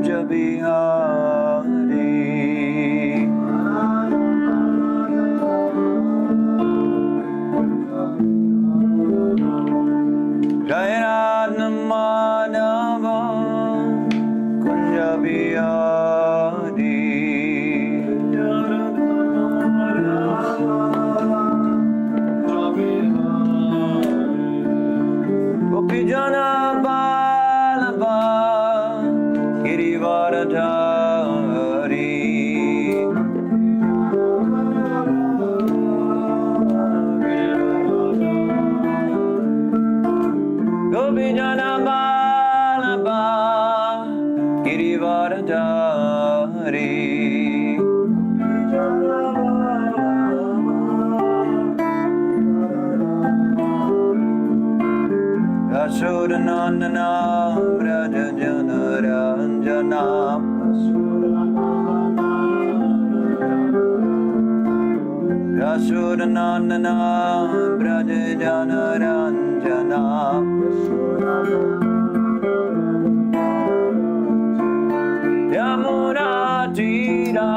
Kunja Bihari. Jai Radha Madhava Kunja Bihari. Gopijana Balaba Girivaradhari. Gopijana Balaba Girivaradhari. Yashodanandana Braja Jana Ranjana. Yashodanandana Braja Jana Ranjana. Yamuna Tira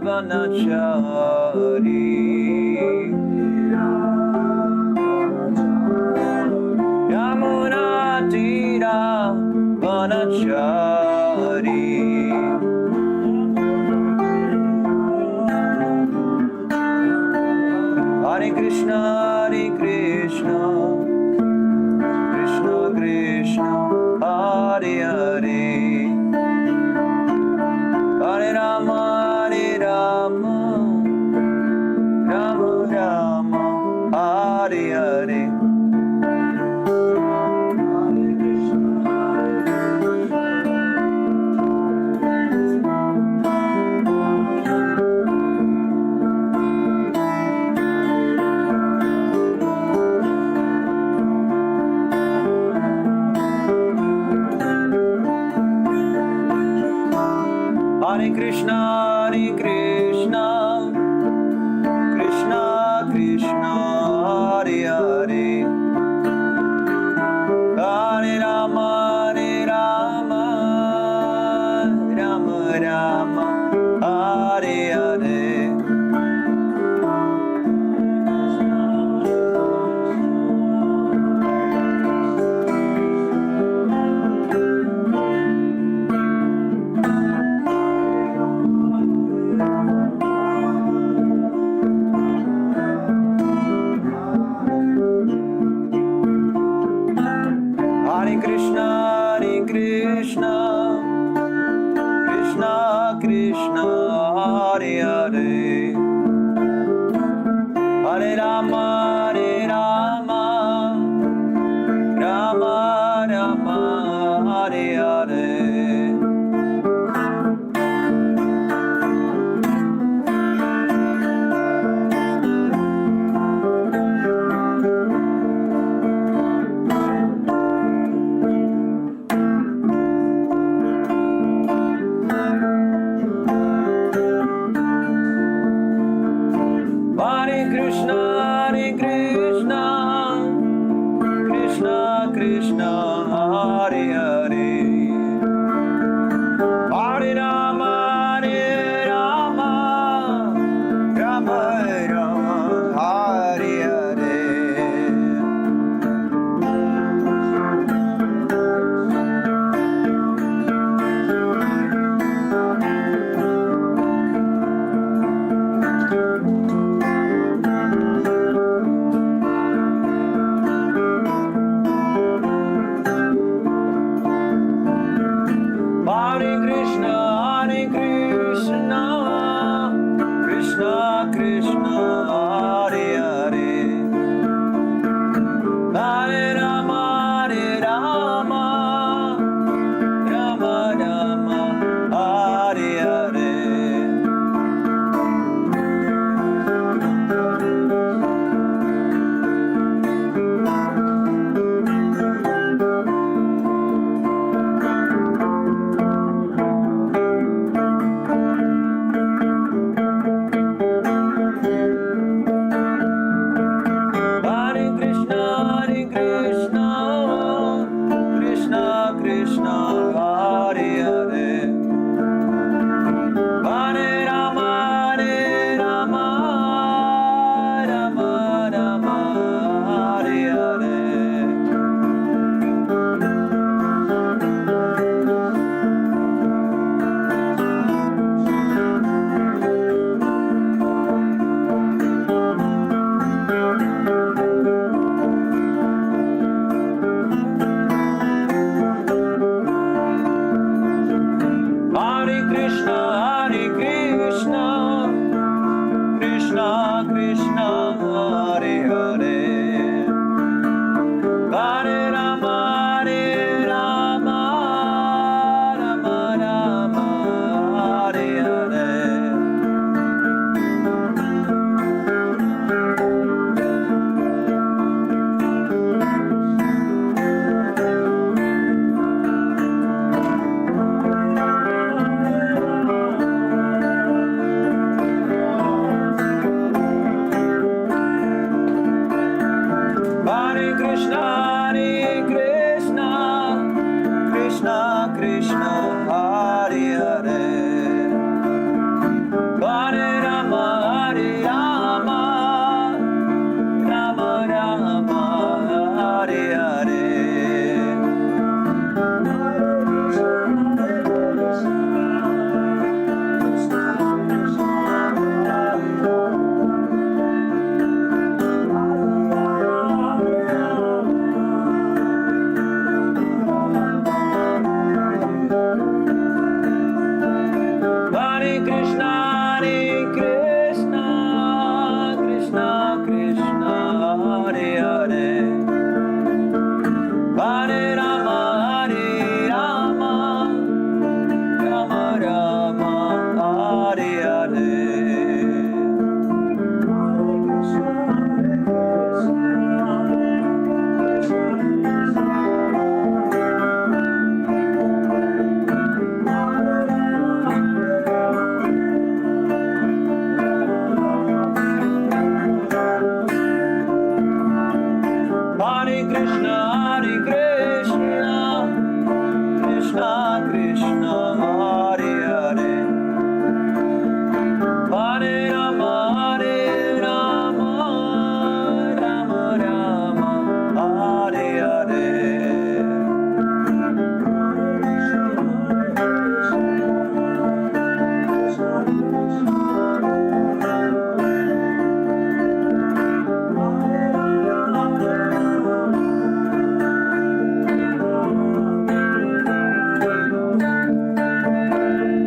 Vanachari. Yamuna Tira Vanachari. Hare Krishna, Hare Krishna, Krishna Krishna, Hare Hare, Hare Rama, Hare Rama, Rama Rama, Hare Hare. Hare Krishna, Hare Krishna, Krishna Krishna, Hare Hare, Hare Rama, Hare Rama, Rama Rama, Hare Hare. Hare Krishna, Hare Krishna, Krishna Krishna, Hare Hare, Hare Rama, Hare Rama, Rama Rama, Hare Hare. Hare Krishna, Krishna Krishna, Hare Hare, Hare Rama, Rama Rama, Hare Hare. Hare Krishna, Krishna Krishna, Hare Hare, Hare Rama, Rama Rama, Hare Hare. Hare Krishna, Krishna Krishna, Hare Hare, Hare Rama, Rama Rama, Hare Hare. Hare Krishna, Krishna Krishna, Hare Hare, Hare Rama, Rama Rama, Hare Hare.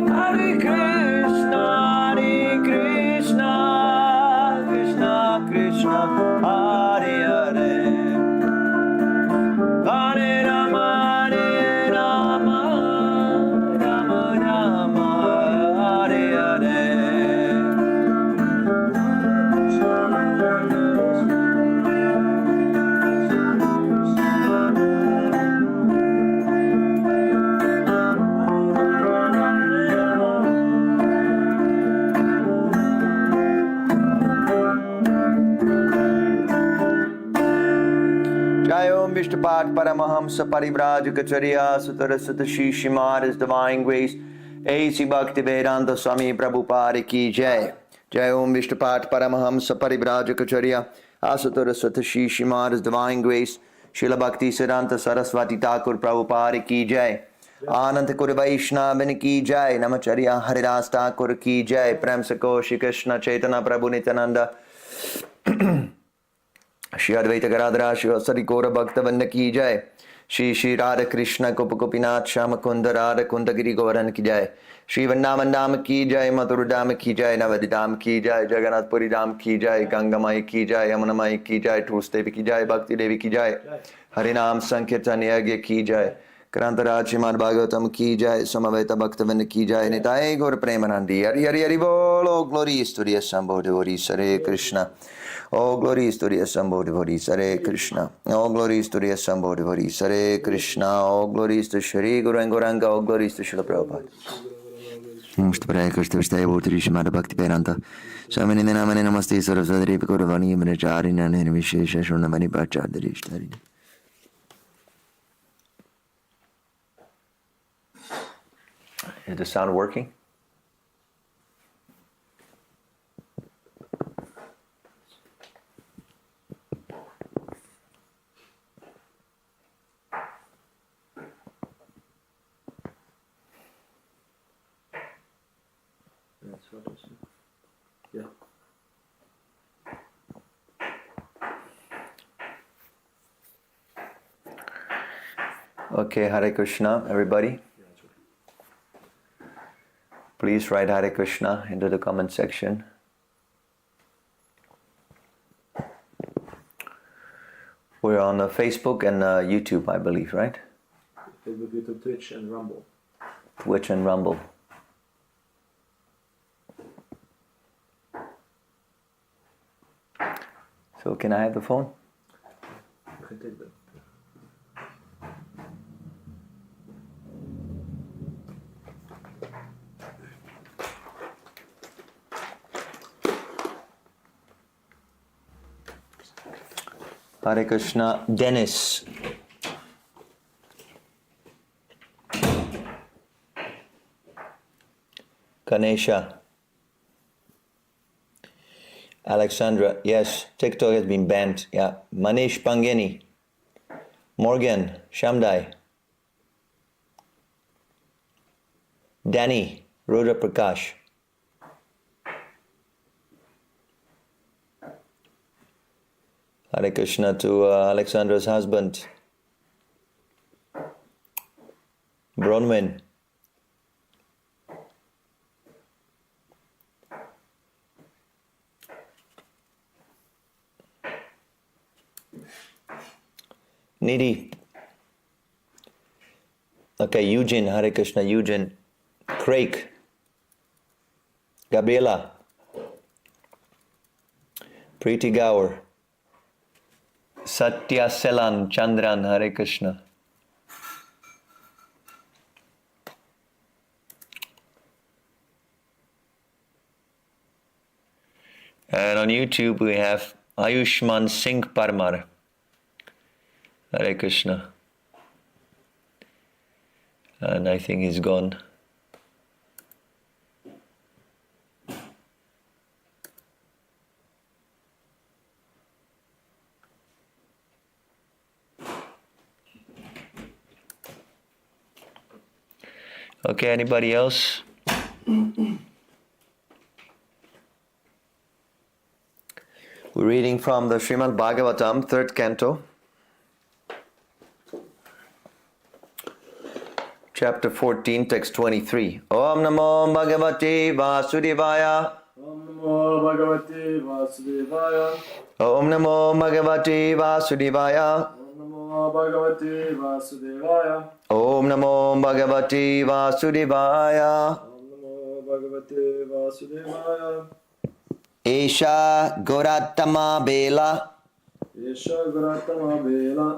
Hare Krishna, Krishna Krishna, Hare Hare, Hare Rama, Rama Rama, Hare Hare. Jai Om Vishnupat Paramahamsa Parivrajakacarya Sutarasata Shishimar His Divine Grace A.C. Bhaktivedanta Swami Prabhupada Ki Jai. Jai Om Vishnupat Paramahamsa Parivrajakacarya Asutarasata Shishimar His Divine Grace Srila Bhakti Siddhanta Saraswati Thakur Prabhupada Ki Jai. Anant Kur Vaishnavin Ki Jai. Namacharya Haridas Thakur Ki Jai. Prem Sako Shri Krishna Chaitanya Prabhu Nityananda Shri Advaita Garadhara Shri Vasari Gaura Bhaktavanna Ki Jai. Shri Radha Krishna Gopinath Shamakunda Radha Kundagiri Govaran Ki Jai. Shri Vrindavan Dham Ki Jai, Mathura Dham Ki Jai, Navadi Dham Ki Jai, Jagannath Puri Dham Ki Jai, Gangamai Ki Jai, Yamunamai Ki Jai, Tulsi Devi Ki Jai, Bhakti Devi Ki Jai, Harinam Sankirtan Yagya Ki Jai, Krantaraj Srimad Bhagavatam Ki Jai, Samaveta Bhaktavinda Ki Jai, Nitai Gaur Premanandi, Hari Hari Hari Bol, oh glory is to the Assembly Devotees, Hare Krishna. Oh glory is to the Assembly Devotees, Hare Krishna. Oh glory is to the Assembly Devotees, Hare Krishna. Oh glory is to Shri Guru and Gauranga, oh glory is to Srila Prabhupada. Namaste Krishna Vistaya Bhutri Srimad Bhakti Vedanta Swami Namane Namaste Saraswati Gauravani Manachari Nane Vishesha Shurnamani Bhachadari Shtari. Is the sound working? Yeah. Okay, Hare Krishna, everybody. Please write Hare Krishna into the comment section. We're on Facebook and YouTube, I believe, right? Facebook, YouTube, Twitch, and Rumble. Twitch and Rumble. So can I have the phone? You can take them. Hare Krishna. Dennis. Ganesha. Alexandra. Yes, TikTok has been banned. Yeah. Manish Pangeni. Morgan. Shamdai. Danny. Rudra Prakash. Hare Krishna to Alexandra's husband, Bronwyn. Nidhi. Okay, Eugene, Hare Krishna, Eugene. Craig. Gabriela. Preeti Gaur. Satya Selan Chandran, Hare Krishna. And on YouTube we have Ayushman Singh Parmar. Hare Krishna. And I think he's gone. Okay, anybody else? We're reading from the Srimad Bhagavatam, 3rd canto, chapter 14, text 23. Om Namo Bhagavate Vasudevaya. Om Namo Bhagavate Vasudevaya. Om Namo Bhagavate Vasudevaya. Om Namo Bhagavate Vasudevaya. Om Namo Bhagavate Vasudevaya. Om Namo Bhagavate Vasudevaya. Esha Goratama Bela. Esha Guratama Bela.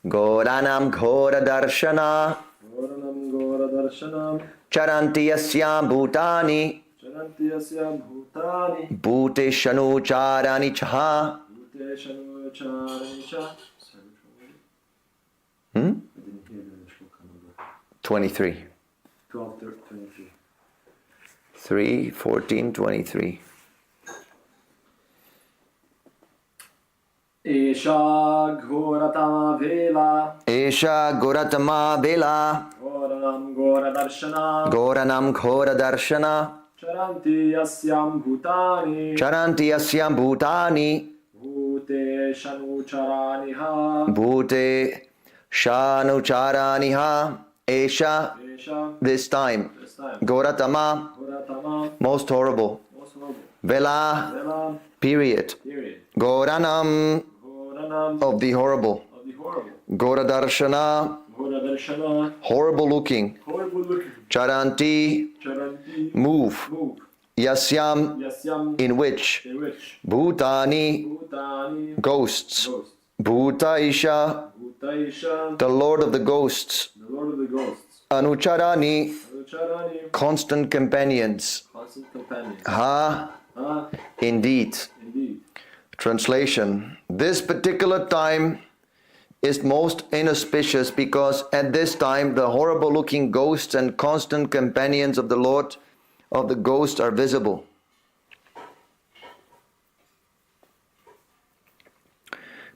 Goranam Ghora Darshana. Goranam Gora Darshanam. Charanti Yasyam Bhutani. Charanti Asya Bhutani. Bhute Shanu Charani Chaha. Bhute Shanu Charanicha. Hmm? I didn't hear the shloka number. 23. 12, 23. 3, 14, 23. Esha Ghoratama Vela. Esha Goratama Bela. Goranam Gora Darshana. Goranam Ghora Darshana. Charanti Asyam Bhutani. Charanti Yasyam Bhutani. Bhute Shanu Charaniha. Bhute Shanu Charaniha. Esha, Esha. this time. This time. Goratama, Goratama. most horrible. Most horrible. Vela, Vela. period. Period. Goranam, Goranam. of the horrible. Of the horrible. Goradarshana, Gora Darshana. horrible looking. Horrible looking. Charanti, Charanti. move. Move. Yasyam, Yasyam. in which. In which. Bhutani, Bhutani. ghosts. Ghosts. Bhutaisha, Bhutaisha. the Lord of the ghosts. The Lord of the ghosts. Anucharani, Anucharani. constant companions. Constant companion. Ha, Ah, indeed. indeed. Translation. This particular time is most inauspicious because at this time the horrible looking ghosts and constant companions of the Lord of the ghosts are visible.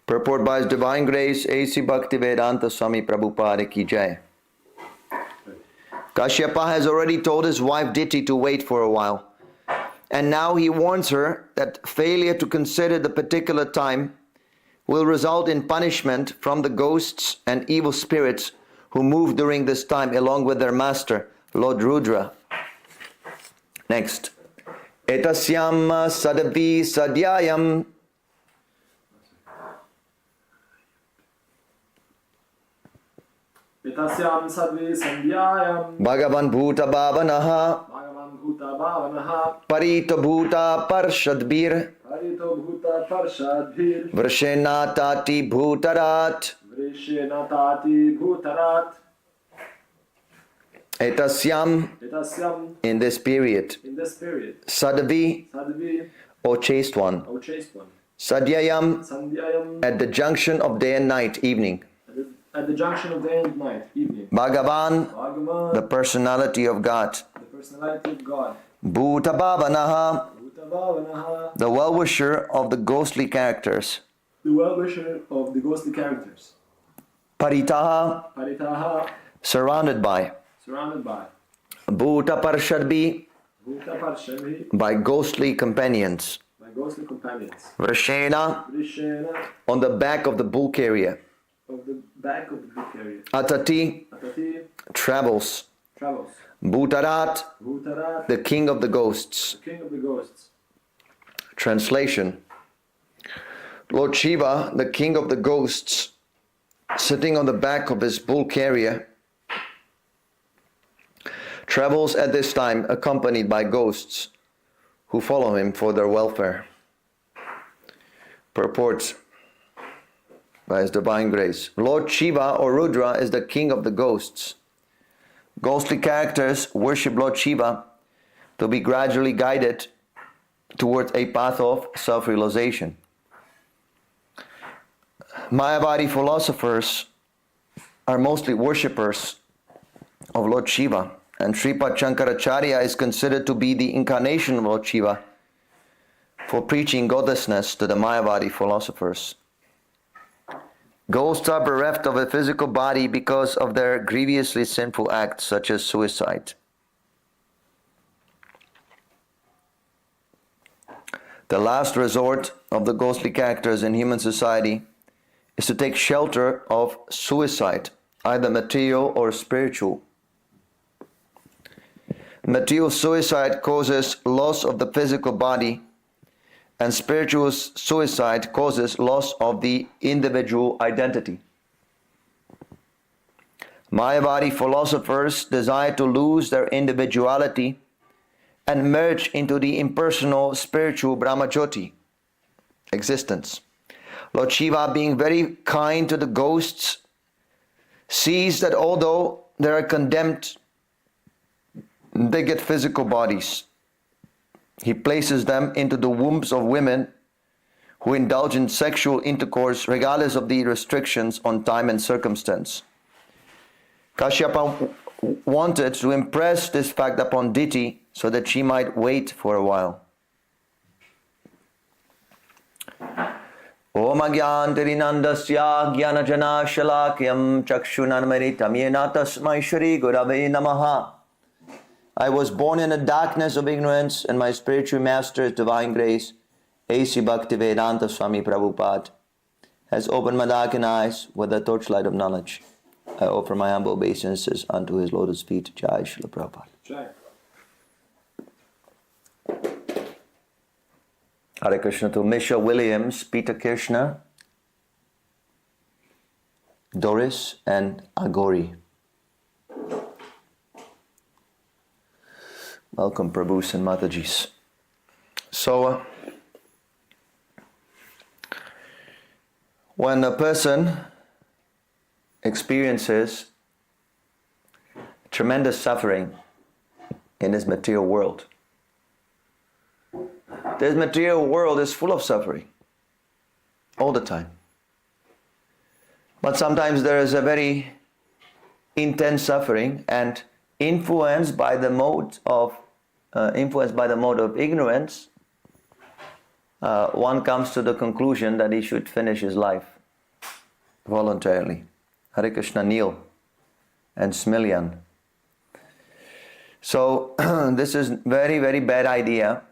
Purport by His Divine Grace, A.C. Bhaktivedanta Swami Prabhupada Ki Jai. Kashyapa has already told his wife Diti to wait for a while. And now he warns her that failure to consider the particular time will result in punishment from the ghosts and evil spirits who move during this time along with their master, Lord Rudra. Next. Etasyam sadavi sadyayam Etasyam sadvi sandhyayam Bhagavan bhuta bhavanaha Bhagavan bhuta bhavanaha Parita bhuta parshadbir Harito bhuta parshadbhir Vrshena tati bhutarat Vrishena tati bhutarat Etasyam, Etasyam in this period. in this period Sadavi, Sadvi O chaste one. O chaste one Sadyayam, Sandhyayam at the junction of day and night, evening. at the junction of day and night, evening Bhagavan, Bhagavan the personality of God. the personality of God Bhuta bhavanaha, Bhuta bhavanaha the well-wisher of the ghostly characters. the well-wisher of the ghostly characters Paritaha, Paritaha surrounded by. surrounded by Bhuta parshadbi, Bhuta parshadbhi by ghostly companions. by ghostly companions Vrshena, Vrishena on the back of the bull carrier. of the back of the book area Atati, Atati travels. travels Bhutarat, Bhutarat the king of the ghosts. the king of the ghosts Translation. Lord Shiva, the king of the ghosts, sitting on the back of his bull carrier, travels at this time accompanied by ghosts who follow him for their welfare. Purport by His Divine Grace. Lord Shiva or Rudra is the king of the ghosts. Ghostly characters worship Lord Shiva to be gradually guided towards a path of self-realization. Mayavadi philosophers are mostly worshippers of Lord Shiva, and Sripad Shankaracharya is considered to be the incarnation of Lord Shiva for preaching godlessness to the Mayavadi philosophers. Ghosts are bereft of a physical body because of their grievously sinful acts such as suicide. The last resort of the ghostly characters in human society is to take shelter of suicide, either material or spiritual. Material suicide causes loss of the physical body, and spiritual suicide causes loss of the individual identity. Mayavadi philosophers desire to lose their individuality and merge into the impersonal spiritual Brahmajyoti existence. Lord Shiva, being very kind to the ghosts, sees that although they are condemned, they get physical bodies. He places them into the wombs of women who indulge in sexual intercourse regardless of the restrictions on time and circumstance. Kashyapa wanted to impress this fact upon Diti so that she might wait for a while. Om Agyantirinandasya Gyanajana Shalakyam Chakshunanmaritam Yena Tasmai Shri Gurave Namaha. I was born in the darkness of ignorance, and my spiritual master, His Divine Grace, A.C. Bhaktivedanta Swami Prabhupada, has opened my darkened eyes with the torchlight of knowledge. I offer my humble obeisances unto His lotus feet. Jai Srila Prabhupada. Jai. Hare Krishna to Misha Williams, Peter Kirshner, Doris, and Agori. Welcome, Prabhus and Matajis. So, when a person experiences tremendous suffering in this material world, this material world is full of suffering all the time. But sometimes there is a very intense suffering, and influenced by the mode of ignorance, one comes to the conclusion that he should finish his life voluntarily. Hare Krishna, Neil and Smilyan. So this is very, very bad idea,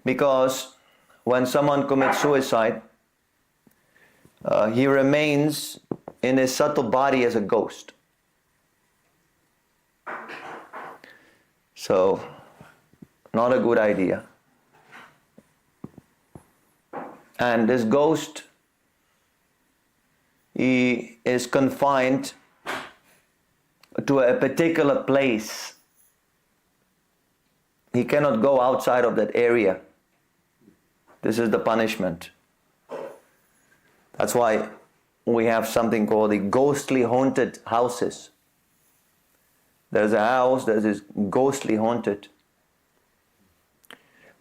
because when someone commits suicide, he remains in his subtle body as a ghost. So, not a good idea. And this ghost, he is confined to a particular place. He cannot go outside of that area. This is the punishment. That's why we have something called the ghostly haunted houses. There's a house that is ghostly haunted.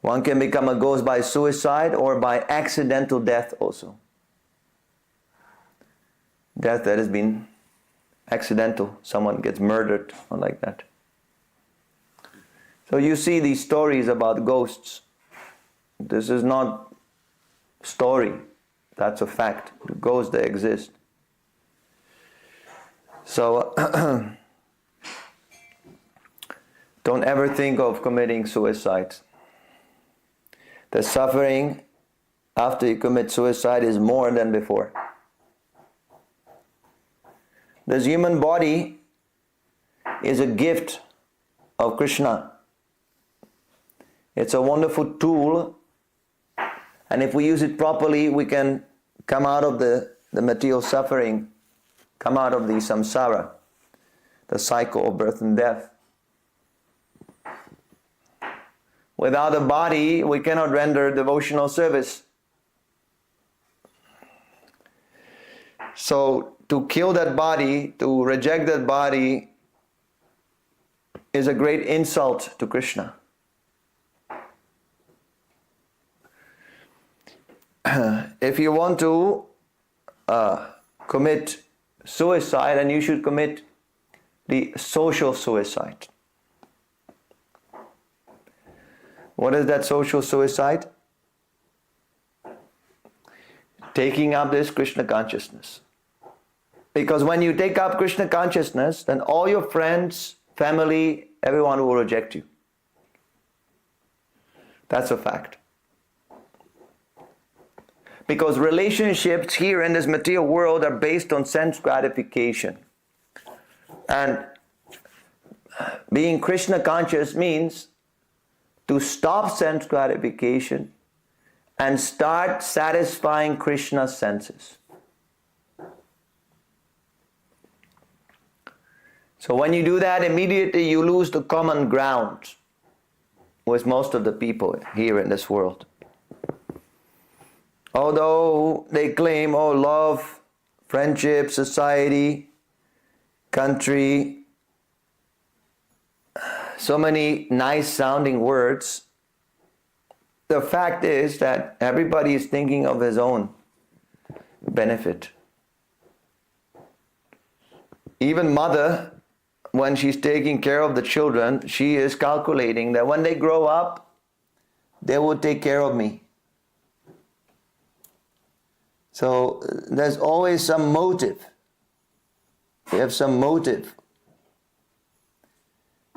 One can become a ghost by suicide or by accidental death also. Death that has been accidental. Someone gets murdered or like that. So you see these stories about ghosts. This is not story. That's a fact. The ghosts, they exist. So don't ever think of committing suicide. The suffering after you commit suicide is more than before. This human body is a gift of Krishna. It's a wonderful tool, and if we use it properly, we can come out of the material suffering, come out of the samsara, the cycle of birth and death. Without a body, we cannot render devotional service. So, to kill that body, to reject that body, is a great insult to Krishna. If you want to commit suicide, then you should commit the social suicide. What is that social suicide? Taking up this Krishna consciousness. Because when you take up Krishna consciousness, then all your friends, family, everyone will reject you. That's a fact. Because relationships here in this material world are based on sense gratification. And being Krishna conscious means to stop sense gratification and start satisfying Krishna's senses. So when you do that, immediately you lose the common ground with most of the people here in this world. Although they claim, love, friendship, society, country, so many nice sounding words, the fact is that everybody is thinking of his own benefit. Even mother, when she's taking care of the children, she is calculating that when they grow up, they will take care of me. So there's always some motive. We have some motive.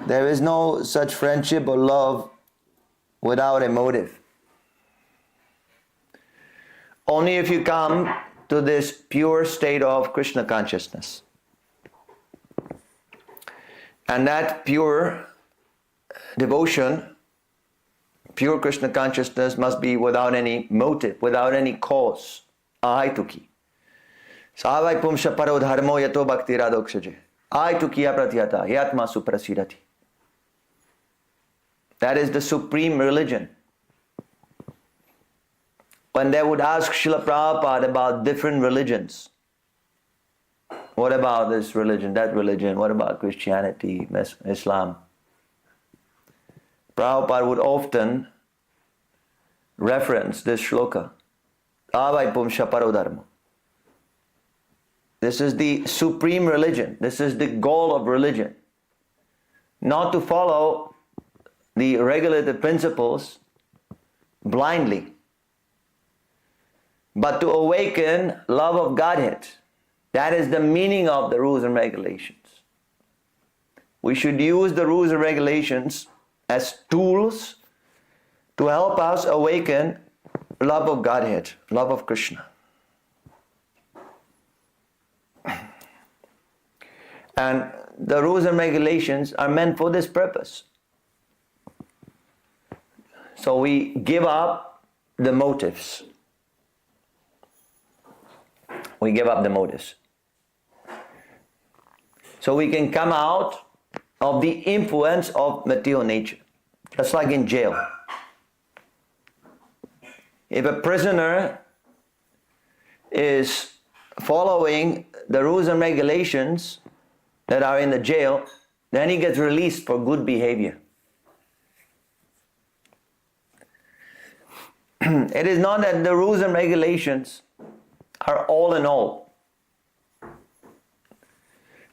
There is no such friendship or love without a motive. Only if you come to this pure state of Krishna consciousness. And that pure devotion, pure Krishna consciousness must be without any motive, without any cause. Aituki. Savai pumsha paro dharmo yato bhakti radoksaje. Aituki apratyata yatma suprasidati. That is the supreme religion. When they would ask Srila Prabhupada about different religions, what about this religion, that religion, what about Christianity, Islam? Prabhupada would often reference this shloka. Avai pumsha paro dharma. This is the supreme religion. This is the goal of religion. Not to follow the regulated principles blindly, but to awaken love of Godhead. That is the meaning of the rules and regulations. We should use the rules and regulations as tools to help us awaken love of Godhead, love of Krishna. And the rules and regulations are meant for this purpose. So we give up the motives. We give up the motives. So we can come out of the influence of material nature. Just like in jail. If a prisoner is following the rules and regulations that are in the jail, then he gets released for good behavior. It is not that the rules and regulations are all in all.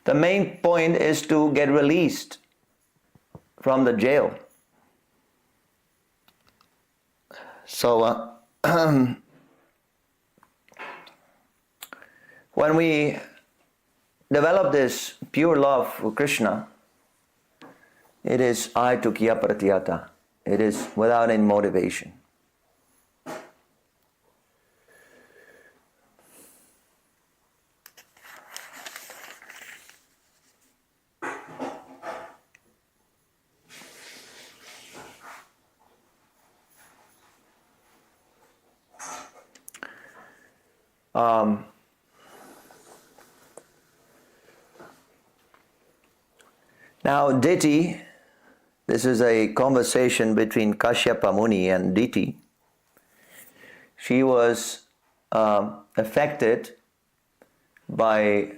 The main point is to get released from the jail. So when we develop this pure love for Krishna, it is aitukiya pratyata. It is without any motivation. Now Diti, this is a conversation between Kashyapa Muni and Diti. She was affected by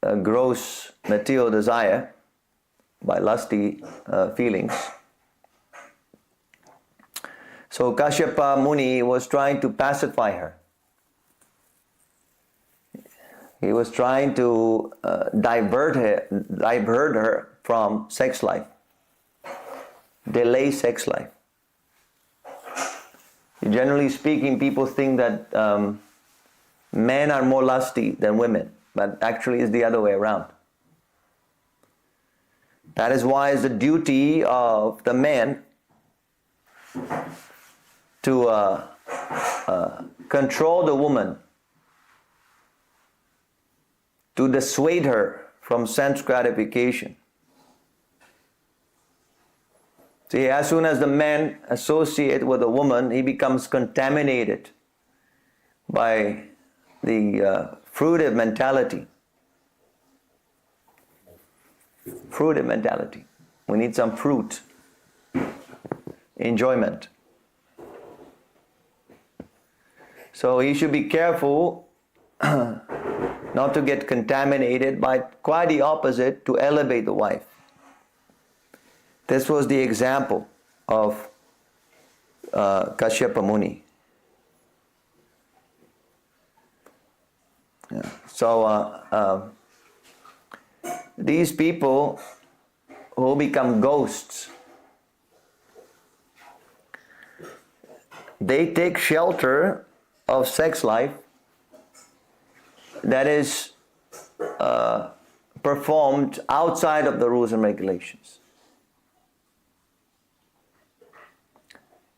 a gross material desire, by lusty feelings. So Kashyapa Muni was trying to pacify her. He was trying to divert her from sex life, delay sex life. Generally speaking, people think that men are more lusty than women, but actually it's the other way around. That is why it's the duty of the man to control the woman, to dissuade her from sense gratification. See, as soon as the man associates with a woman, he becomes contaminated by the fruitive mentality. Fruitive mentality. We need some fruit, enjoyment. So he should be careful not to get contaminated, but quite the opposite, to elevate the wife. This was the example of Kashyapa Muni. Yeah. So these people who become ghosts, they take shelter of sex life that is performed outside of the rules and regulations.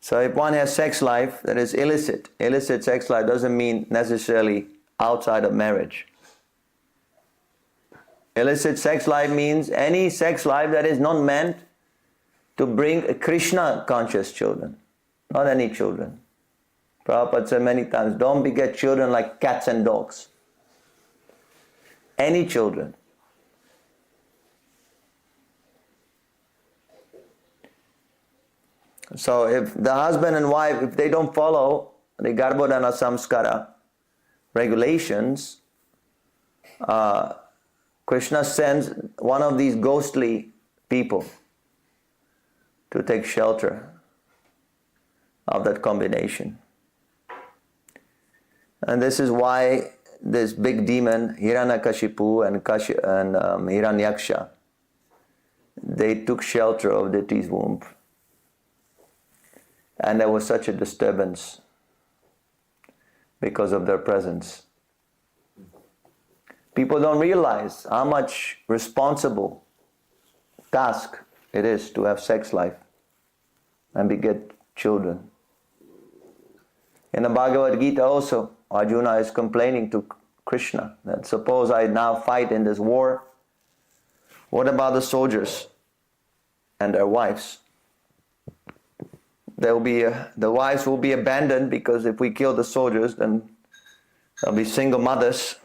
So if one has sex life that is illicit sex life doesn't mean necessarily outside of marriage. Illicit sex life means any sex life that is not meant to bring Krishna conscious children, not any children. Prabhupada said many times, don't beget children like cats and dogs. Any children. So if the husband and wife, if they don't follow the Garbhodana Samskara regulations, Krishna sends one of these ghostly people to take shelter of that combination. And this is why this big demon, Hiranyakashipu and Hiranyaksha, they took shelter of Diti's womb. And there was such a disturbance because of their presence. People don't realize how much responsible task it is to have sex life and beget children. In the Bhagavad Gita also, Arjuna is complaining to Krishna that suppose I now fight in this war, what about the soldiers and their wives? the wives will be abandoned, because if we kill the soldiers, then there'll be single mothers.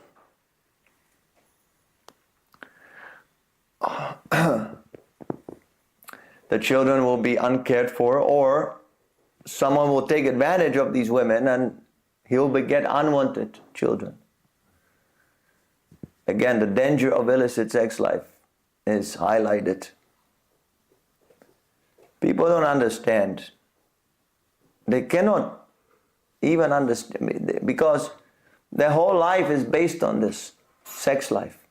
The children will be uncared for, or someone will take advantage of these women and he'll beget unwanted children. Again, the danger of illicit sex life is highlighted. People don't understand. They cannot even understand, because their whole life is based on this sex life,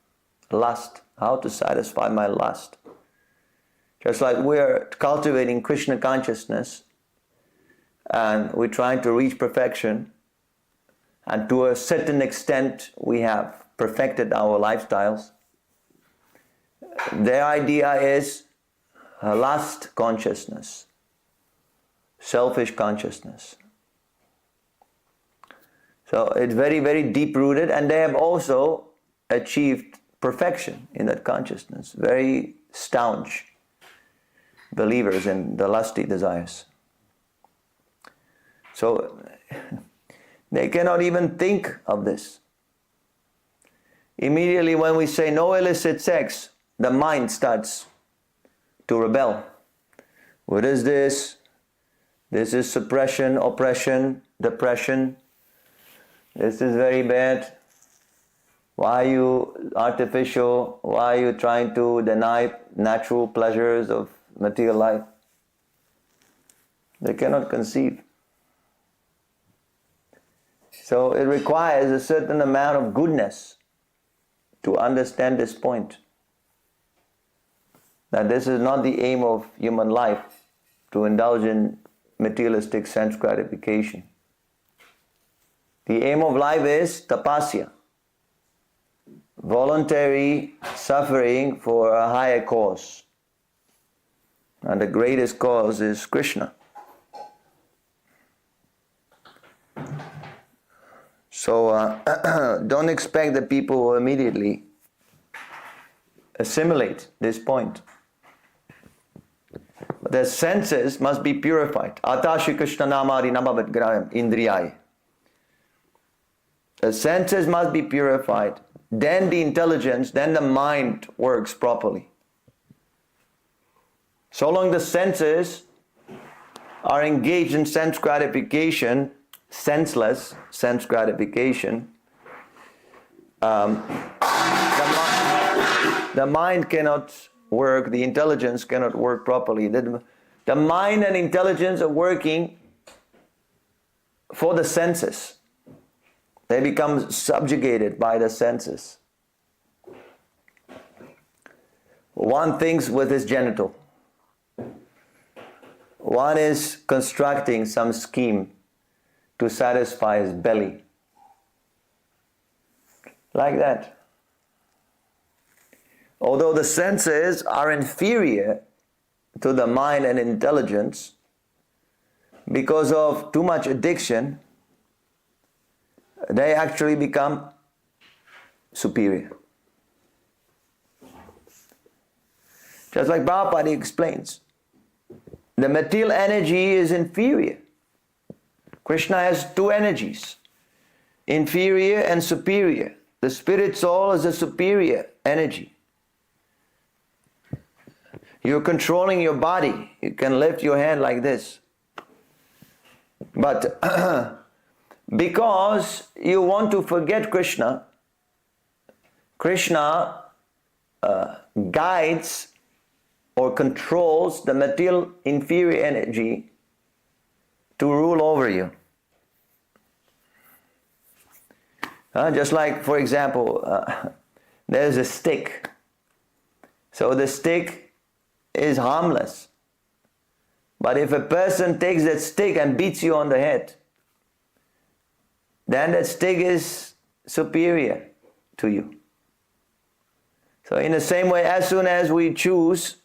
lust, how to satisfy my lust. Just like we're cultivating Krishna consciousness and we're trying to reach perfection, and to a certain extent we have perfected our lifestyles. Their idea is lust consciousness, selfish consciousness. So it's very, very deep rooted, and they have also achieved perfection in that consciousness. Very staunch believers in the lusty desires. So they cannot even think of this. Immediately when we say no illicit sex, the mind starts to rebel. What is this? This is suppression, oppression, depression. This is very bad. Why are you artificial? Why are you trying to deny natural pleasures of material life? They cannot conceive. So it requires a certain amount of goodness to understand this point. That this is not the aim of human life, to indulge in materialistic sense gratification. The aim of life is tapasya, voluntary suffering for a higher cause. And the greatest cause is Krishna. So don't expect that people will immediately assimilate this point. The senses must be purified. Atashi Krishna namari namavat graham indriyai. The senses must be purified. Then the intelligence, then the mind works properly. So long the senses are engaged in sense gratification, senseless sense gratification, the mind cannot work, the intelligence cannot work properly. The mind and intelligence are working for the senses. They become subjugated by the senses. One thinks with his genital. One is constructing some scheme to satisfy his belly. Like that. Although the senses are inferior to the mind and intelligence, because of too much addiction, they actually become superior. Just like Prabhupada explains, the material energy is inferior. Krishna has two energies, inferior and superior. The spirit soul is a superior energy. You're controlling your body. You can lift your hand like this. But because you want to forget Krishna, Krishna guides or controls the material inferior energy to rule over you. Just like, for example, there's a stick. So the stick is harmless. But if a person takes that stick and beats you on the head, then that stick is superior to you. So in the same way, as soon as we choose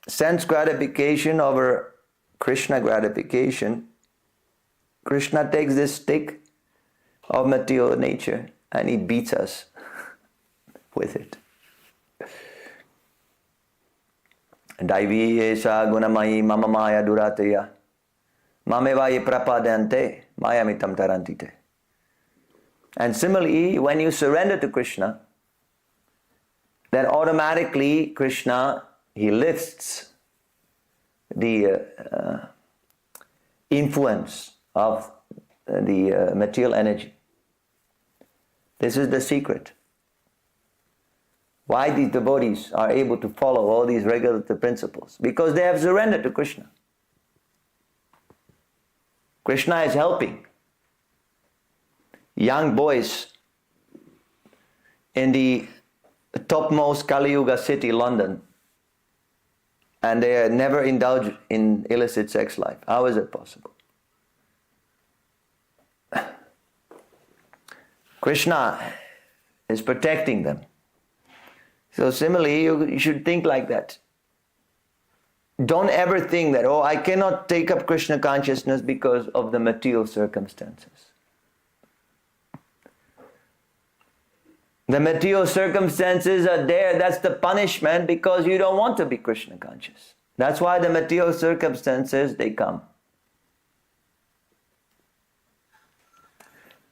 sense gratification over Krishna gratification, Krishna takes this stick of material nature and he beats us with it. Daivi esha gunamayi mama maya durataya Mamevaye prapadante mayamitam tarantite. And similarly, when you surrender to Krishna, then automatically Krishna, he lifts the influence of the material energy. This is the secret. Why these devotees are able to follow all these regulative principles? Because they have surrendered to Krishna. Krishna is helping young boys in the topmost Kali Yuga city, London, and they never indulge in illicit sex life. How is it possible? Krishna is protecting them. So similarly, you should think like that. Don't ever think that, oh, I cannot take up Krishna consciousness because of the material circumstances. The material circumstances are there. That's the punishment because you don't want to be Krishna conscious. That's why the material circumstances, they come.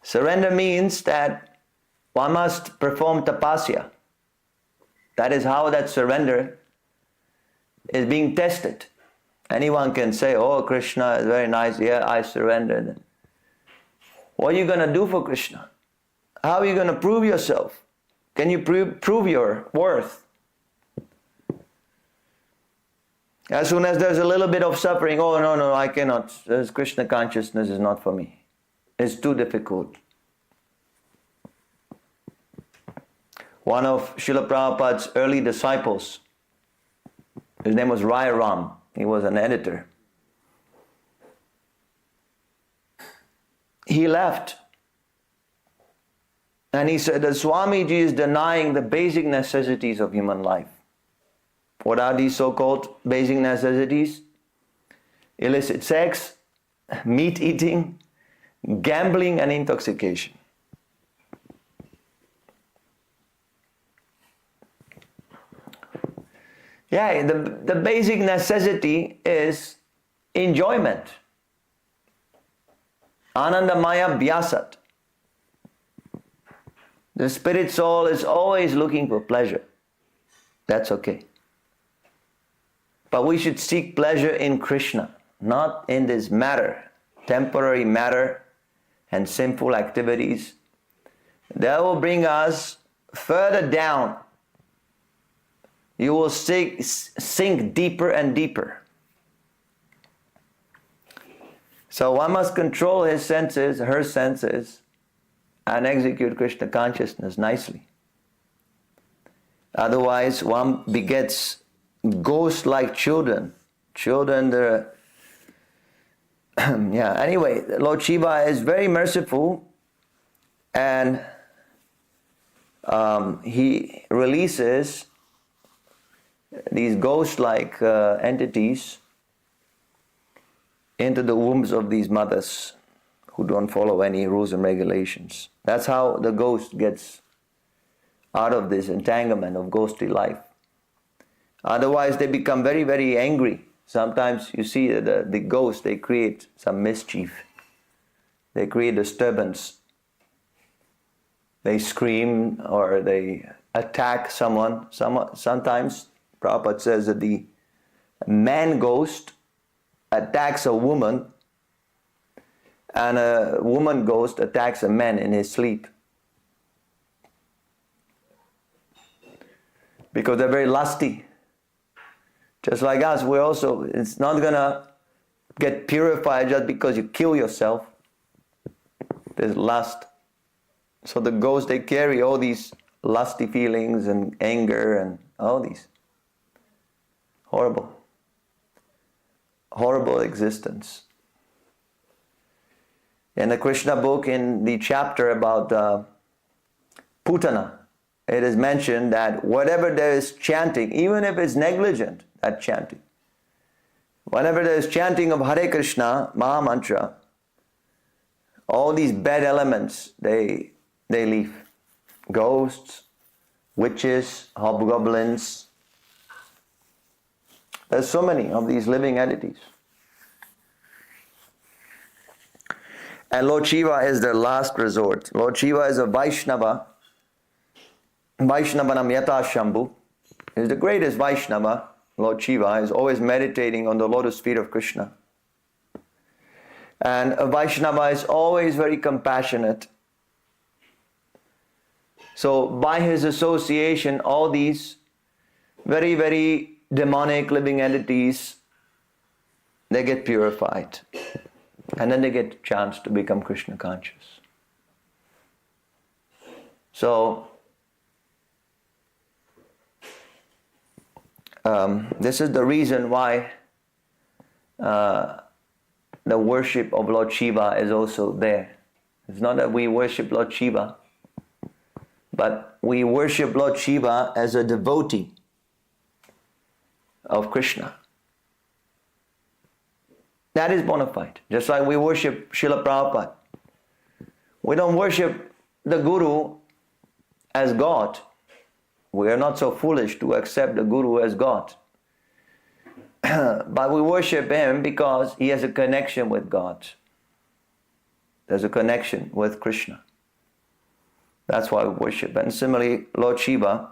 Surrender means that one must perform tapasya. That is how that surrender is being tested. Anyone can say, oh, Krishna is very nice. Yeah, I surrendered. What are you going to do for Krishna? How are you going to prove yourself? Can you prove your worth? As soon as there's a little bit of suffering, oh, no, I cannot. This Krishna consciousness is not for me. It's too difficult. One of Srila Prabhupada's early disciples, his name was Rai Ram. He was an editor. He left. And he said that Swamiji is denying the basic necessities of human life. What are these so-called basic necessities? Illicit sex, meat eating, gambling and intoxication. Yeah, the basic necessity is enjoyment. Anandamaya vyasat. The spirit soul is always looking for pleasure. That's okay. But we should seek pleasure in Krishna, not in this matter, temporary matter and sinful activities. That will bring us further down. You will sink deeper and deeper. So one must control his senses, her senses, and execute Krishna consciousness nicely. Otherwise, one begets ghost-like children. They're yeah, anyway, Lord Shiva is very merciful, and he releases these ghost-like entities into the wombs of these mothers who don't follow any rules and regulations. That's how the ghost gets out of this entanglement of ghostly life. Otherwise, they become very, very angry. Sometimes you see the ghosts, they create some mischief. They create disturbance. They scream or they attack someone. Sometimes Prabhupada says that the man ghost attacks a woman and a woman ghost attacks a man in his sleep. Because they're very lusty. Just like us, it's not gonna get purified just because you kill yourself. There's lust. So the ghosts, they carry all these lusty feelings and anger and all these. Horrible existence. In the Krishna book, in the chapter about Putana, it is mentioned that whatever there is chanting, even if it's negligent, that chanting, whenever there is chanting of Hare Krishna, Maha Mantra, all these bad elements, they leave. Ghosts, witches, hobgoblins. There's so many of these living entities. And Lord Shiva is their last resort. Lord Shiva is a Vaishnava. Vaishnavanam Yata Shambhu is the greatest Vaishnava. Lord Shiva is always meditating on the lotus feet of Krishna. And a Vaishnava is always very compassionate. So by his association, all these very, very demonic living entities, they get purified. And then they get a chance to become Krishna conscious. So, this is the reason why the worship of Lord Shiva is also there. It's not that we worship Lord Shiva, but we worship Lord Shiva as a devotee of Krishna. That is bona fide. Just like we worship Srila Prabhupada. We don't worship the Guru as God. We are not so foolish to accept the Guru as God. But we worship him because he has a connection with God. There's a connection with Krishna. That's why we worship. And similarly, Lord Shiva,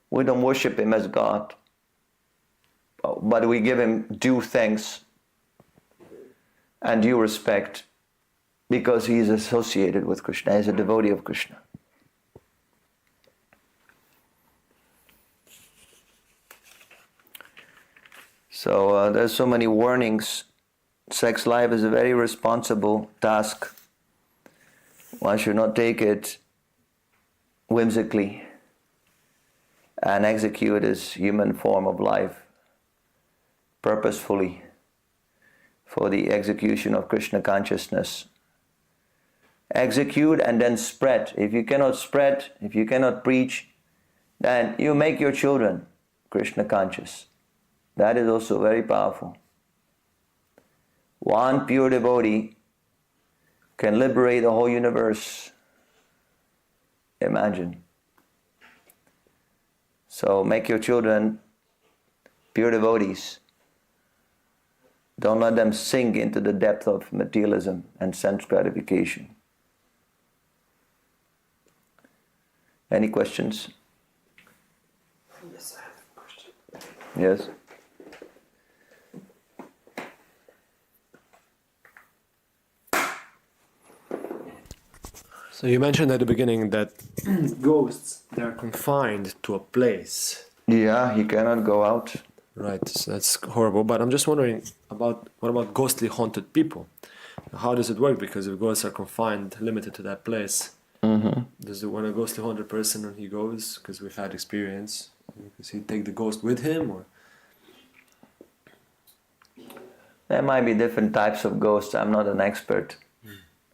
we don't worship him as God, but we give him due thanks and due respect because he is associated with Krishna, he is a devotee of Krishna. So there's so many warnings. Sex life is a very responsible task. One should not take it whimsically and execute this human form of life purposefully for the execution of Krishna consciousness. Execute and then spread. If you cannot spread, if you cannot preach, then you make your children Krishna conscious. That is also very powerful. One pure devotee can liberate the whole universe. Imagine. So make your children pure devotees. Don't let them sink into the depth of materialism and sense gratification. Any questions? Yes, I have a question. Yes? So you mentioned at the beginning that ghosts, they're confined to a place. Yeah, he cannot go out. Right, so that's horrible. But I'm just wondering about, what about ghostly haunted people? How does it work? Because if ghosts are confined, limited to that place, does it, when a ghostly haunted person, when he goes, because we've had experience, does he take the ghost with him, or? There might be different types of ghosts. I'm not an expert.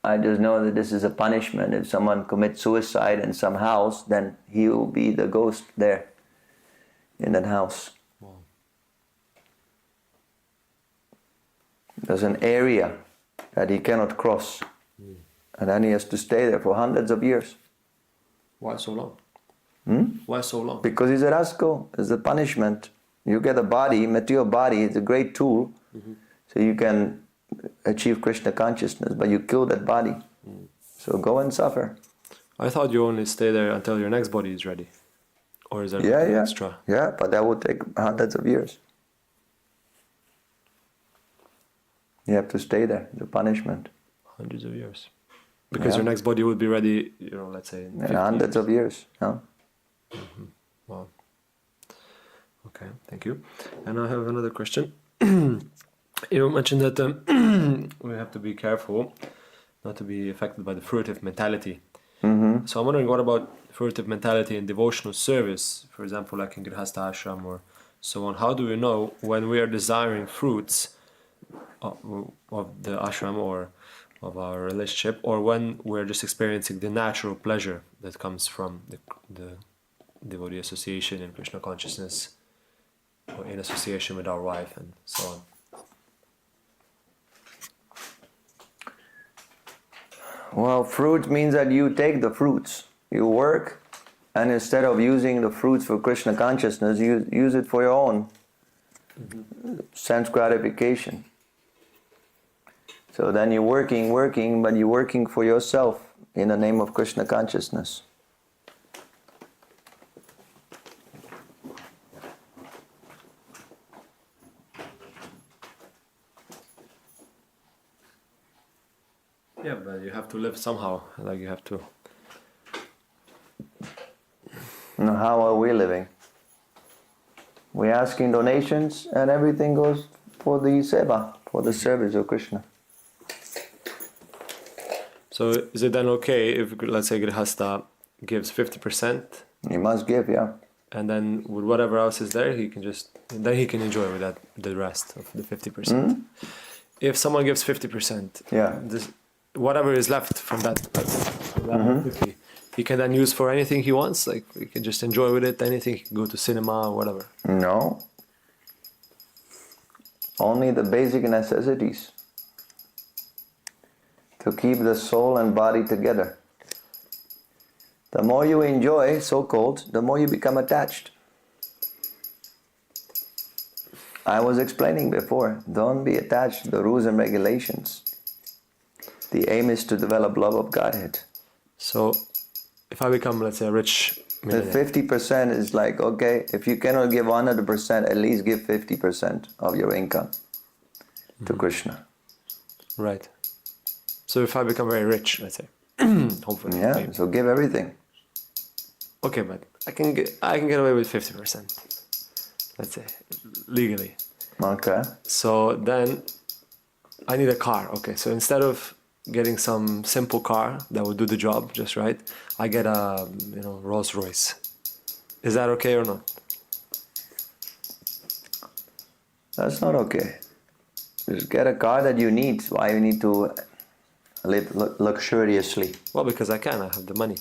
I just know that this is a punishment. If someone commits suicide in some house, then he will be the ghost there in that house. Wow. There's an area that he cannot cross. And then he has to stay there for hundreds of years. Why so long? Why so long? Because he's a rascal. It's a punishment. You get a body, material body, it's a great tool. So you can achieve Krishna consciousness, but you kill that body. So go and suffer. I thought you only stay there until your next body is ready. Or is there Yeah, anything yeah. extra? Yeah, but that will take hundreds of years. You have to stay there, the punishment. Hundreds of years. Because Yeah. your next body would be ready, let's say in 50 Hundreds years. of years. No? Wow. Okay, thank you. And I have another question. You mentioned that we have to be careful not to be affected by the fruitive mentality. So I'm wondering, what about fruitive mentality in devotional service, for example, like in Grihastha ashram or so on? How do we know when we are desiring fruits of the ashram or of our relationship, or when we're just experiencing the natural pleasure that comes from the devotee association in Krishna consciousness, or in association with our wife and so on? Well, fruit means that you take the fruits. You work, and instead of using the fruits for Krishna consciousness, you use it for your own sense gratification. So then you're working, but you're working for yourself in the name of Krishna consciousness. Yeah, but you have to live somehow. Like you have to. Now, how are we living? We're asking donations and everything goes for the seva, for the service of Krishna. So is it then okay if, let's say, Grihasta gives 50%, You must give, yeah. and then with whatever else is there, he can enjoy with that the rest of the 50%. If someone gives 50%, Yeah. whatever is left from that 50, he can then use for anything he wants. Like he can just enjoy with it. Anything, he can go to cinema or whatever. No. Only the basic necessities to keep the soul and body together. The more you enjoy, so-called, the more you become attached. I was explaining before, don't be attached to the rules and regulations. The aim is to develop love of Godhead. So if I become, let's say, a rich The millionaire, 50% is like, okay, if you cannot give 100%, at least give 50% of your income to Krishna. right? So if I become very rich, let's say, hopefully, Yeah, maybe. so give everything. Okay, but I can get away with 50%, let's say, legally. Okay. So then I need a car. Okay, so instead of getting some simple car that would do the job just right, I get a Rolls Royce. Is that okay or not? That's not okay. Just get a car that you need. Why you need to live luxuriously? Well, because I can. I have the money.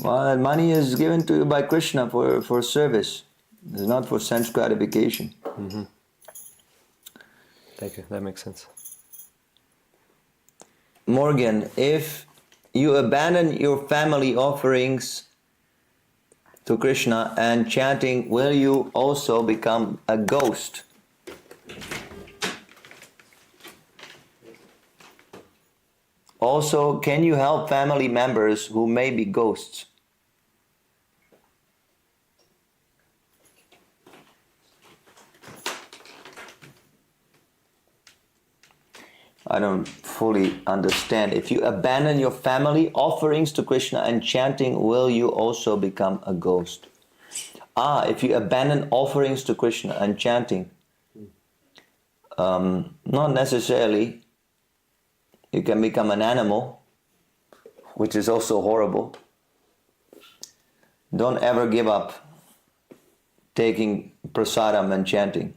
Well, that money is given to you by Krishna for service. It's not for sense gratification. Thank you. That makes sense. Morgan, if you abandon your family offerings to Krishna and chanting, will you also become a ghost? Also, can you help family members who may be ghosts? I don't fully understand. If you abandon your family offerings to Krishna and chanting, will you also become a ghost? If you abandon offerings to Krishna and chanting, not necessarily. You can become an animal, which is also horrible. Don't ever give up taking prasadam and chanting.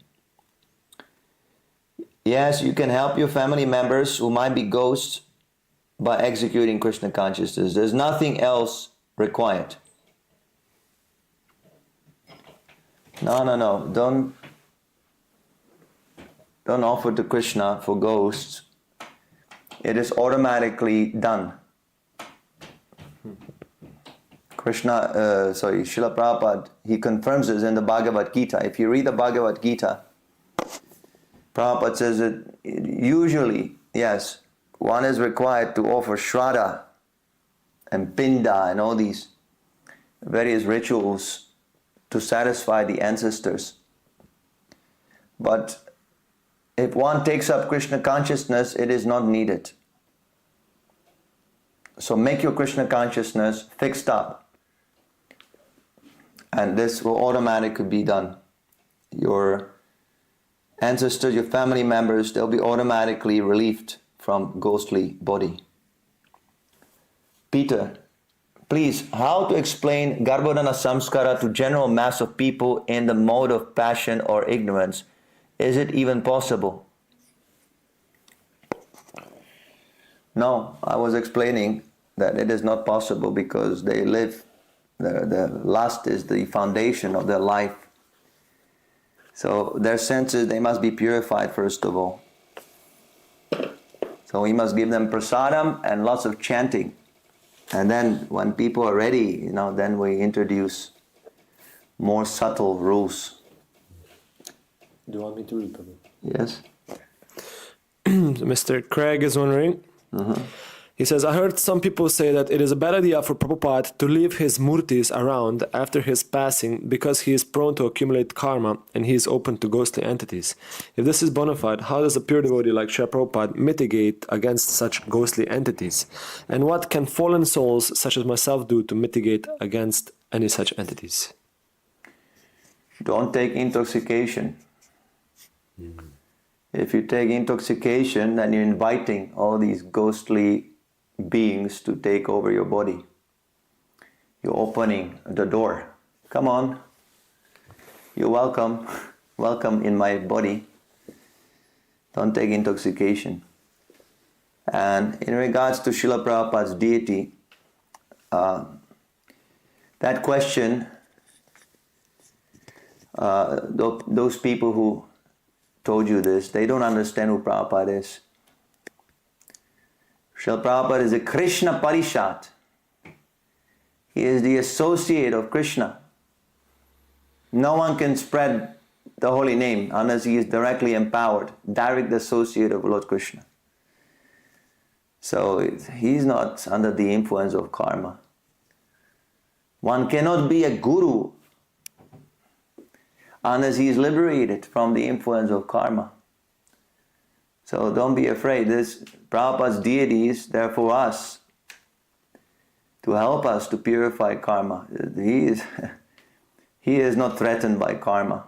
Yes, you can help your family members who might be ghosts by executing Krishna consciousness. There's nothing else required. No. Don't offer to Krishna for ghosts. It is automatically done. Srila Prabhupada, he confirms this in the Bhagavad Gita. If you read the Bhagavad Gita, Prabhupada says that usually, yes, one is required to offer shraddha and pinda and all these various rituals to satisfy the ancestors. But if one takes up Krishna consciousness, it is not needed. So make your Krishna consciousness fixed up. And this will automatically be done. Your ancestors, your family members, they'll be automatically relieved from ghostly body. Peter, please, how to explain Garbhodana Samskara to general mass of people in the mode of passion or ignorance? Is it even possible? No, I was explaining that it is not possible because they live, the lust is the foundation of their life. So their senses, they must be purified first of all. So we must give them prasadam and lots of chanting. And then when people are ready, then we introduce more subtle rules. Do you want me to read, Prabhu? Yes. Mr. Craig is wondering. He says, I heard some people say that it is a bad idea for Prabhupada to leave his murtis around after his passing because he is prone to accumulate karma and he is open to ghostly entities. If this is bona fide, how does a pure devotee like Srila Prabhupada mitigate against such ghostly entities? And what can fallen souls such as myself do to mitigate against any such entities? Don't take intoxication. If you take intoxication, then you're inviting all these ghostly beings to take over your body. You're opening the door. Come on. You're welcome. Welcome in my body. Don't take intoxication. And in regards to Srila Prabhupada's deity, that question, those people who told you this, they don't understand who Prabhupada is. Srila Prabhupada is a Krishna Parishad. He is the associate of Krishna. No one can spread the holy name unless he is directly empowered, direct associate of Lord Krishna. So he's not under the influence of karma. One cannot be a guru unless he is liberated from the influence of karma. So don't be afraid. This Prabhupada's deities, they're for us, to help us to purify karma. He is not threatened by karma.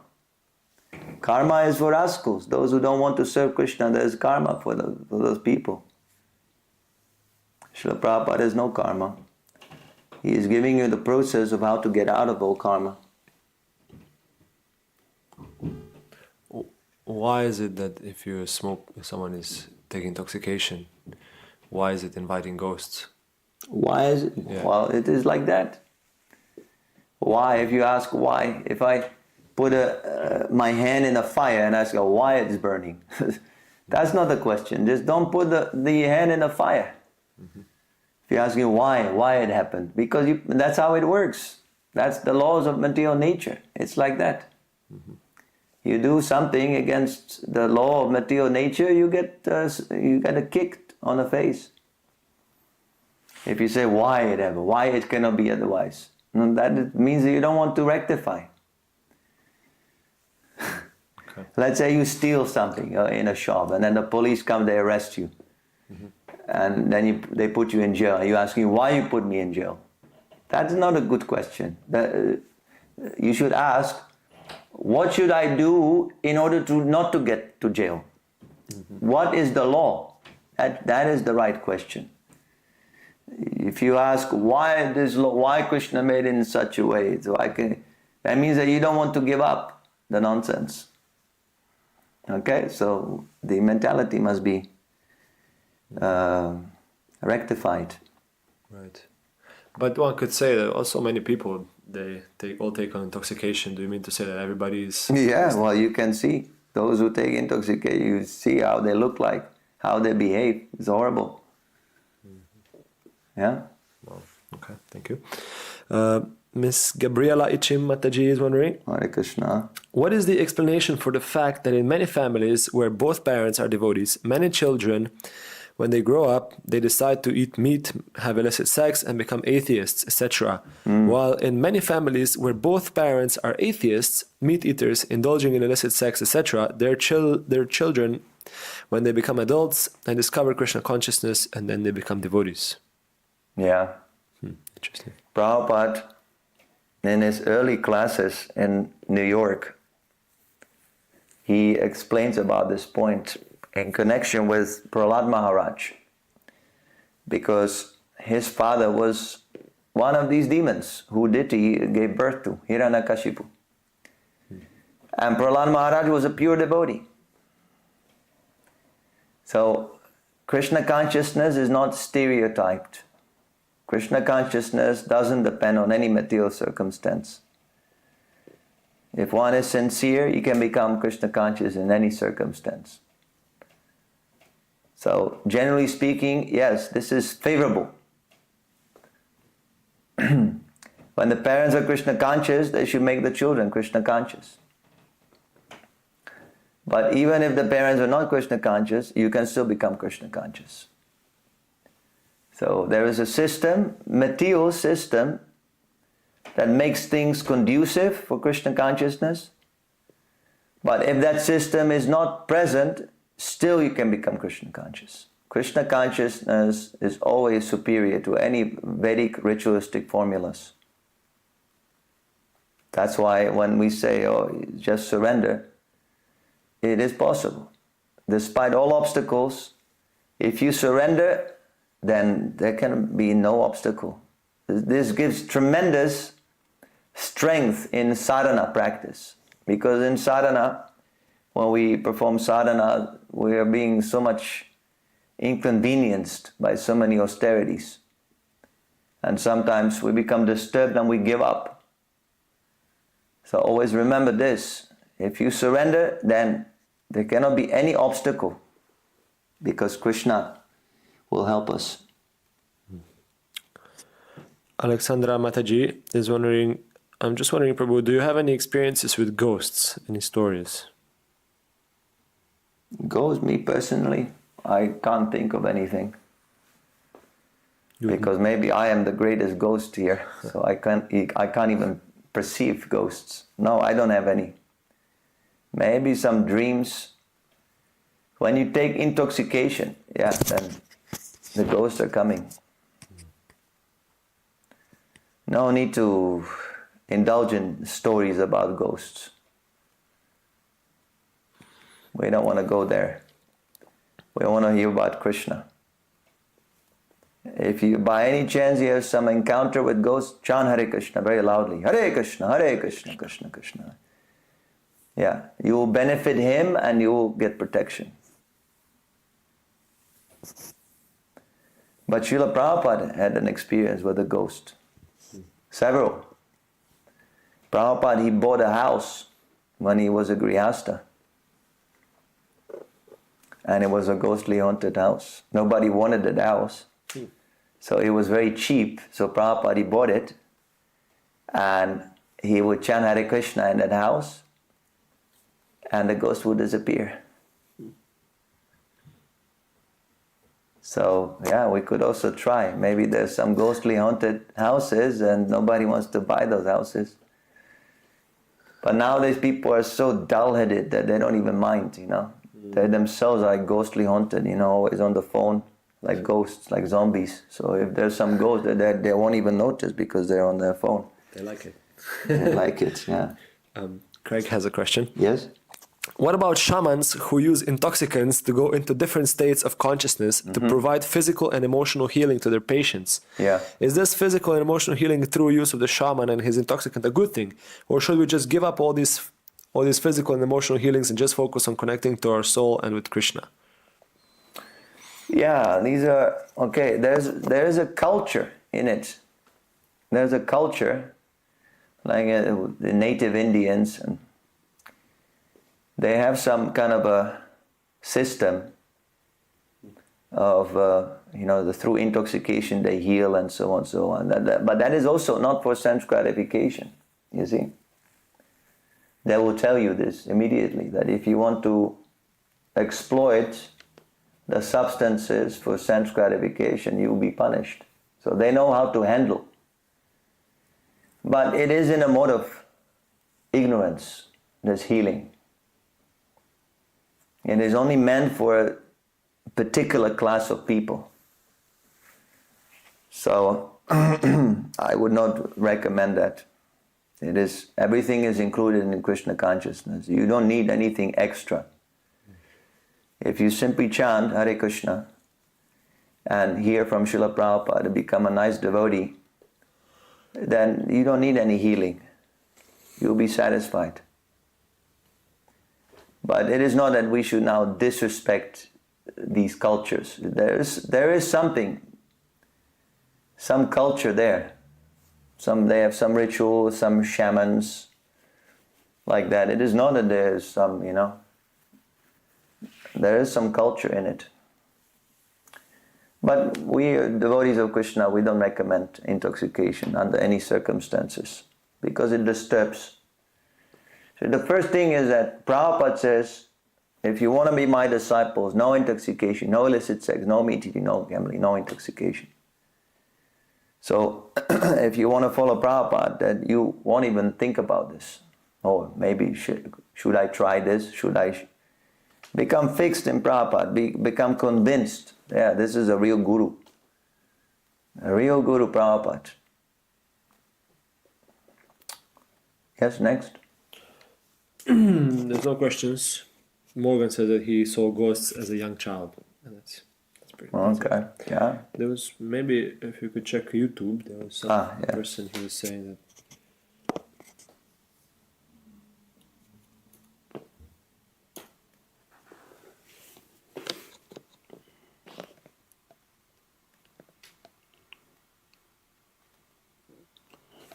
Karma is for rascals. Those who don't want to serve Krishna, there's karma for those people. Srila Prabhupada has no karma. He is giving you the process of how to get out of all karma. Why is it that if you smoke, if someone is taking intoxication, why is it inviting ghosts? Why is it? Yeah. Well, it is like that. Why? If you ask why, if I put my hand in a fire and ask why it's burning, that's not the question. Just don't put the hand in the fire. If you're asking why it happened, because that's how it works. That's the laws of material nature. It's like that. You do something against the law of material nature, you get a kick on the face. If you say why it happened, why it cannot be otherwise, that means that you don't want to rectify. Okay. Let's say you steal something in a shop, and then the police come, they arrest you, and then they put you in jail. You asking why you put me in jail? That's not a good question. You should ask, what should I do in order to not to get to jail? What is the law? That is the right question. If you ask why this law, why Krishna made it in such a way, that means that you don't want to give up the nonsense. Okay, so the mentality must be rectified. Right. But one could say that also many people, they all take on intoxication. Do you mean to say that everybody is... Yeah, well, you can see those who take intoxication, you see how they look like, how they behave. It's horrible. Yeah? Well, okay, thank you. Miss Gabriela Ichim Mataji is wondering, Hare Krishna. what is the explanation for the fact that in many families where both parents are devotees, many children, when they grow up, they decide to eat meat, have illicit sex, and become atheists, etc. While in many families where both parents are atheists, meat eaters, indulging in illicit sex, etc., their children, when they become adults, and discover Krishna consciousness, and then they become devotees. Yeah. Interesting. Prabhupada, in his early classes in New York, he explains about this point in connection with Prahlad Maharaj, because his father was one of these demons who Diti gave birth to, Hiranyakashipu. And Prahlad Maharaj was a pure devotee. So Krishna consciousness is not stereotyped. Krishna consciousness doesn't depend on any material circumstance. If one is sincere, he can become Krishna conscious in any circumstance. So, generally speaking, yes, this is favorable. When the parents are Krishna conscious, they should make the children Krishna conscious. But even if the parents are not Krishna conscious, you can still become Krishna conscious. So there is a system, material system, that makes things conducive for Krishna consciousness. But if that system is not present, still you can become Krishna conscious. Krishna consciousness is always superior to any Vedic ritualistic formulas. That's why when we say, oh, just surrender, it is possible. Despite all obstacles, if you surrender, then there can be no obstacle. This gives tremendous strength in sadhana practice. Because in sadhana, when we perform sadhana, we are being so much inconvenienced by so many austerities. And sometimes we become disturbed and we give up. So always remember this. If you surrender, then there cannot be any obstacle, because Krishna will help us. Alexandra Mataji is wondering, I'm just wondering, Prabhu, do you have any experiences with ghosts? Any stories? Ghosts, me personally, I can't think of anything. Because maybe I am the greatest ghost here, so I can't even perceive ghosts. No, I don't have any. Maybe some dreams. When you take intoxication, yeah, then the ghosts are coming. No need to indulge in stories about ghosts. We don't want to go there. We want to hear about Krishna. If you, by any chance, you have some encounter with ghosts, chant Hare Krishna very loudly. Hare Krishna, Krishna Krishna. Yeah, you will benefit him and you will get protection. But Srila Prabhupada had an experience with a ghost. Several. Prabhupada, he bought a house when he was a Grihastha. And it was a ghostly haunted house. Nobody wanted that house. So it was very cheap. So Prabhupada, he bought it. And he would chant Hare Krishna in that house. And the ghost would disappear. So, yeah, we could also try. Maybe there's some ghostly haunted houses and nobody wants to buy those houses. But nowadays people are so dull-headed that they don't even mind, you know. They themselves are ghostly haunted, you know, always on the phone, like ghosts, like zombies. So if there's some ghost, they won't even notice because they're on their phone. They like it. They like it, yeah. Craig has a question. Yes? What about shamans who use intoxicants to go into different states of consciousness to provide physical and emotional healing to their patients? Yeah. Is this physical and emotional healing through use of the shaman and his intoxicant a good thing? Or should we just give up all these physical and emotional healings and just focus on connecting to our soul and with Krishna? Yeah, these are, okay, there's a culture in it. There's a culture, like the native Indians, and they have some kind of a system of, through intoxication they heal and so on and so on. But that is also not for sense gratification, you see. They will tell you this immediately, that if you want to exploit the substances for sense gratification, you will be punished. So they know how to handle. But it is in a mode of ignorance, this healing. It is only meant for a particular class of people. So I would not recommend that. Everything is included in Krishna consciousness. You don't need anything extra. If you simply chant Hare Krishna and hear from Srila Prabhupada to become a nice devotee, then you don't need any healing. You'll be satisfied. But it is not that we should now disrespect these cultures. There is something, some culture there. They have some rituals, some shamans, like that. It is not that there is some, there is some culture in it. But we devotees of Krishna, we don't recommend intoxication under any circumstances, because it disturbs. So the first thing is that Prabhupada says, If you want to be my disciples, no intoxication, no illicit sex, no meat eating, no gambling, no intoxication. So if you want to follow Prabhupada, then you won't even think about this. Oh, maybe should I try this? Should I become fixed in Prabhupada? Become convinced. Yeah, this is a real guru. A real guru, Prabhupada. Yes, next. There's no questions. Morgan said that he saw ghosts as a young child, and that's pretty. Okay, yeah. There was, maybe if you could check YouTube, there was some person who was saying that.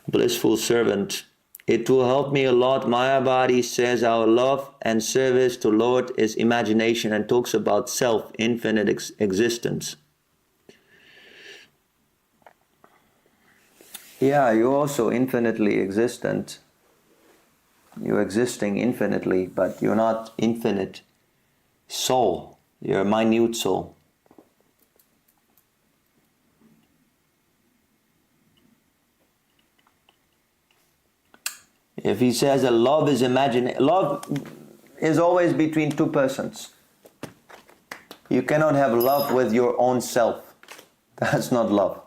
Blissful servant. It will help me a lot. Mayavadi says our love and service to Lord is imagination and talks about self, infinite existence. Yeah, you're also infinitely existent. You're existing infinitely, but you're not infinite soul. You're a minute soul. If he says that love is always between two persons. You cannot have love with your own self. That's not love.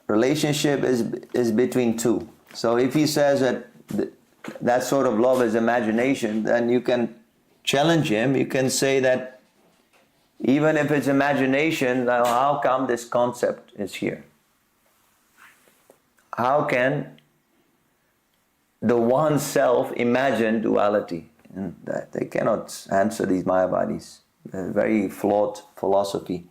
Relationship is between two. So if he says that sort of love is imagination, then you can challenge him. You can say that even if it's imagination, how come this concept is here? How can the one self imagine duality? And that they cannot answer these Mayavadis. A very flawed philosophy.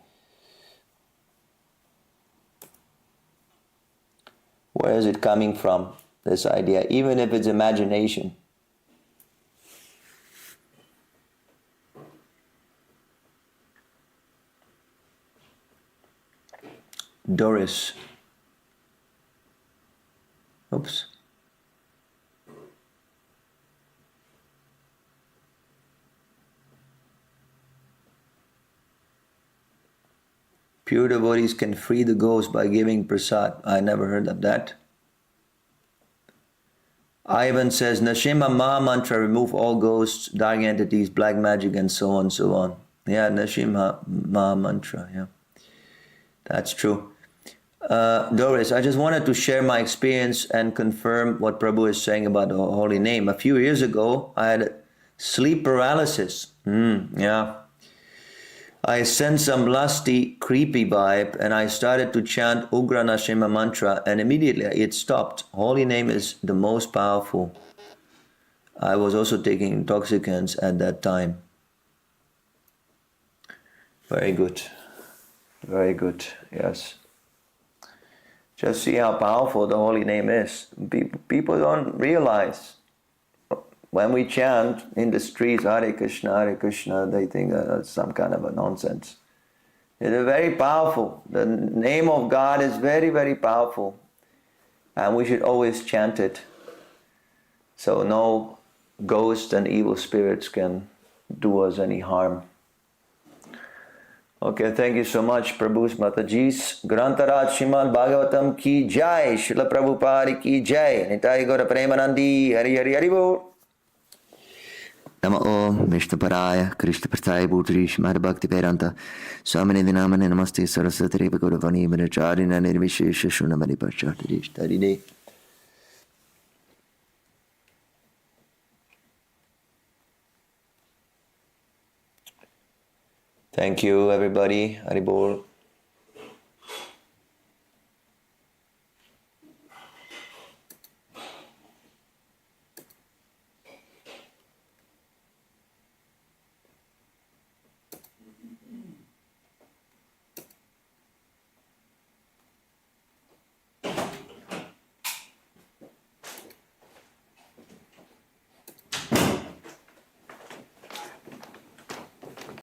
Where is it coming from, this idea? Even if it's imagination. Doris. Oops. Pure devotees can free the ghost by giving prasad. I never heard of that. Ivan says, Nashima Maha Mantra, remove all ghosts, dark entities, black magic, and so on, so on. Yeah, Nashima Maha Mantra, yeah. That's true. Doris, I just wanted to share my experience and confirm what Prabhu is saying about the holy name. A few years ago, I had sleep paralysis. Yeah. I sensed some lusty, creepy vibe, and I started to chant Ugra Nashima mantra, and immediately it stopped. Holy name is the most powerful. I was also taking intoxicants at that time. Very good. Very good, yes. Just see how powerful the holy name is. People don't realize. When we chant in the streets, Hare Krishna, they think that's some kind of a nonsense. It is very powerful. The name of God is very, very powerful. And we should always chant it. So no ghosts and evil spirits can do us any harm. Okay, thank you so much, Prabhu's Mataji's. Grantaraj Srimad Bhagavatam ki jai, Srila Prabhupada ki jai, Nitai Gaura Premanandi, Hari Hari Hari Bol. Namo Vishnu Paraya, Krishna Prasthaya Bhutri, Srimad Bhakti Vedanta, Swamini Vinamane Namaste Saraswati Reva Gauravani Vinacharina Nirvishesha Shunamani Pachatirish Tarine. Thank you, everybody. Hari Bol.